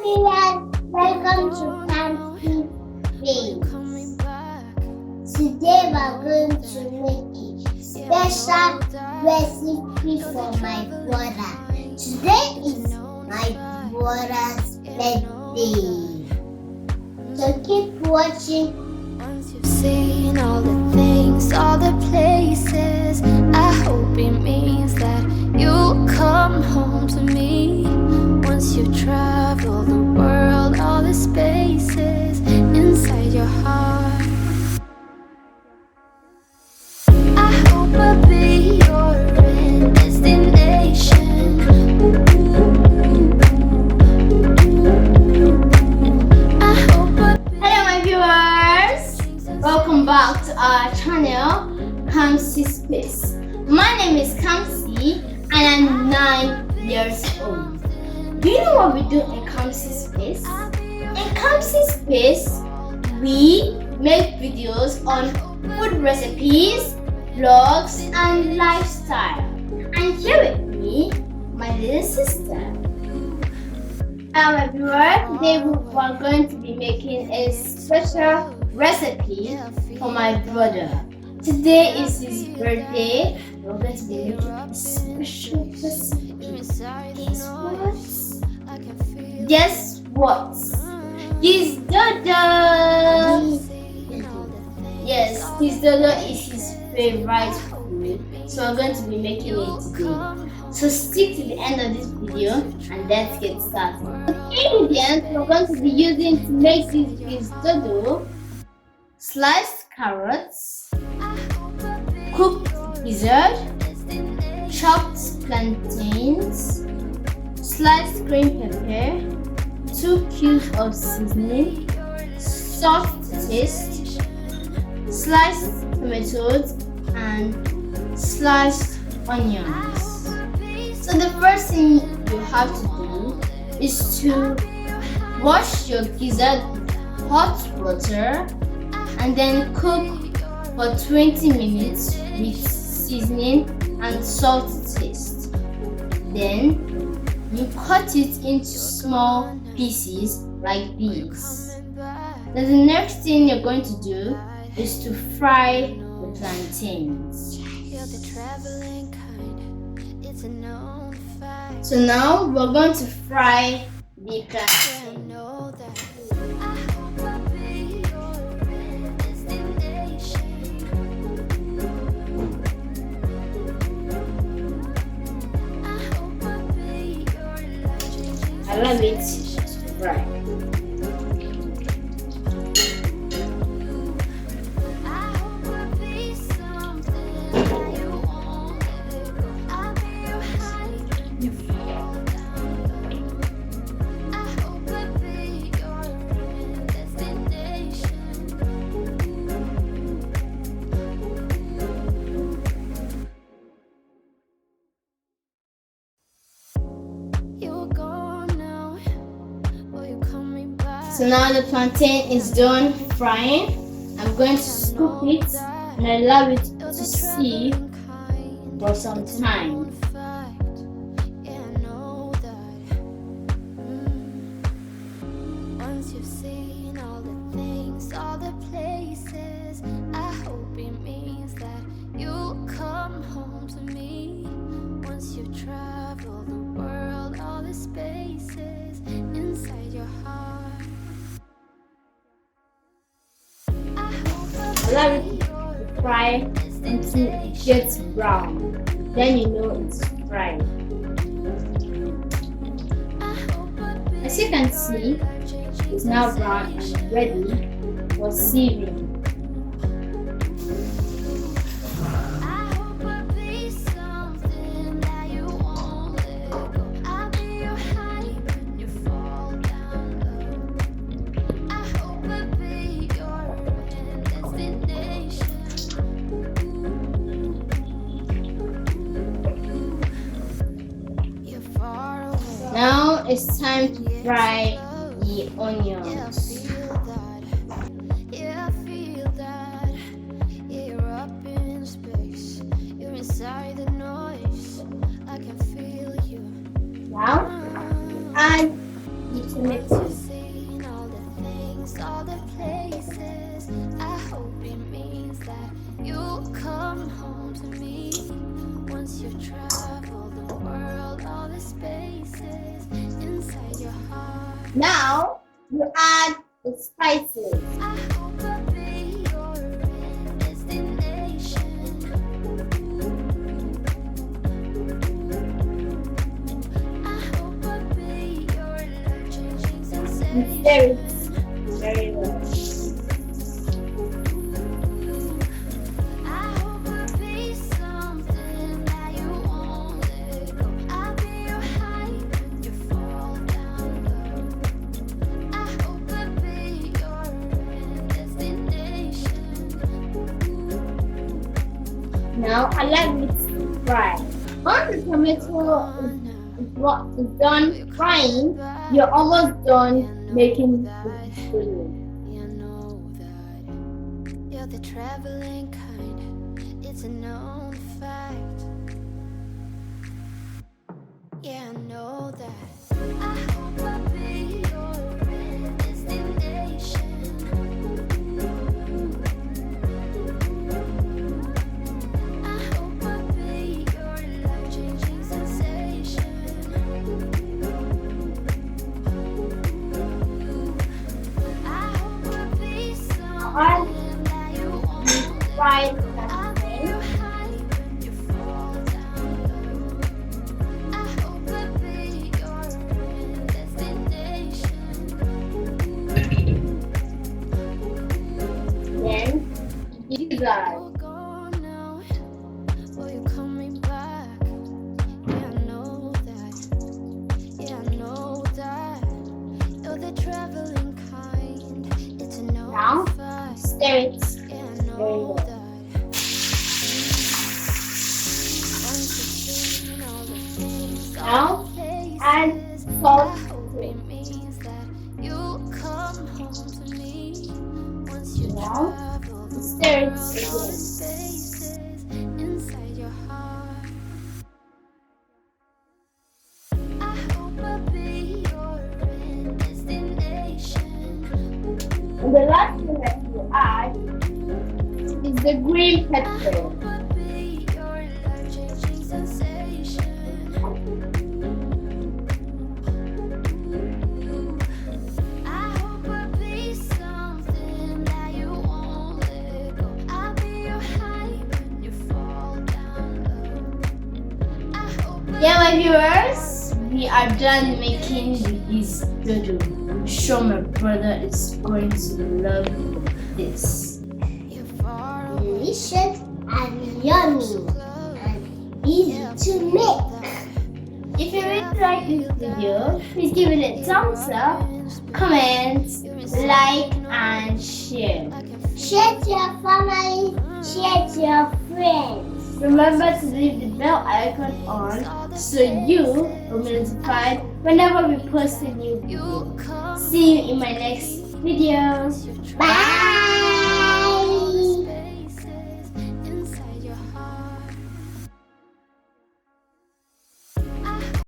everyone, welcome to Kamsi Face. Today we are going to make a special recipe for my brother. Today is my brother's birthday. So keep watching. Once you've seen all the things, all the places, I hope it means that you'll come home to me. Once you travel the world, all the spaces inside your heart, I hope I'll be your end destination. I hope I'll be. Hello my viewers, welcome back to our channel Kamsi Space. My name is Kamsi and I'm 9 years old. Do you know what we do in Kamsi Space? In Kamsi Space, we make videos on food recipes, vlogs and lifestyle. And here with me, my little sister. My viewers, today we are going to be making a special recipe for my brother. Today is his birthday. We're going to be making a special recipe. Guess what? Gizdodo! Yes, Gizdodo is his favorite food, so we're going to be making it today. So stick to the end of this video and let's get started. The ingredients we're going to be using to make this Gizdodo: sliced carrots, cooked gizzard, chopped plantains, sliced green pepper, 2 cubes of seasoning, salt to taste, sliced tomatoes and sliced onions. So the first thing you have to do is to wash your gizzard with hot water and then cook for 20 minutes with seasoning and salt to taste. Then you cut it into small pieces like these. Then the next thing you're going to do is to fry the plantains. So now we're going to fry the plantains. Allow it to fry. So now the plantain is done frying. I'm going to scoop it and allow it to steep for some time. Once you've seen all the things, all the places, I hope it means that you'll come home to me. Once you travel the world, all the spaces inside your heart. Allow it to fry until it gets brown. Then you know it's fried. As you can see, it's now brown and ready for sieving. Now it's time to fry the onions. Yeah, I feel that. Yeah, you're up in space. You're inside the noise. I can feel you. Now add the tomato. Seeing all the things, all the places. I hope it means that you'll come home to me once you travel the world, all the spaces inside your heart. Now you add the spices. I hope I'll be your destination. I hope I'll be your life-changing sensation. Stir it very well. I hope I'll be something that you won't let go. I'll be your high when you fall down low. I hope I'll be your destination. Now allow it to fry. Once the tomato is done frying, you're almost done making the food. You know that you're the traveling kind. It's a known fact. Yeah, I know that. I hope I'll be your destination. I hope I'll be your life-changing sensation. I hope I'll be something that you won't Fry let go. I'll be your high when you fall down low. I hope I'll be your destination. then gizzard. You're gone now, will you coming back? Yeah, I know that. Yeah, I know that. You're the traveling kind. It's a known Now fact. stir it. Yeah, I know that. Once you've seen all the things, all Now the add places, salt I hope to it. it means that you'll come home to me once you Now travel the stir it world, all the again. spaces inside your heart. I hope I'll be your destination. And the last thing that you add is the green I pepper. hope I'll be your life-changing sensation. I hope I'll be something that you won't let go. I'll be your high when you fall down low. I hope Yeah, my viewers, we are done making the Gizdodo. I'm sure my brother is going to love this. you're far away. Delicious and yummy and easy to make. If you really like this video, please give it a thumbs up, comment, like, and share. Share to your family, share to your friends. Remember to leave the bell icon on so you will be notified whenever we post a new video. See you in my next video. Bye!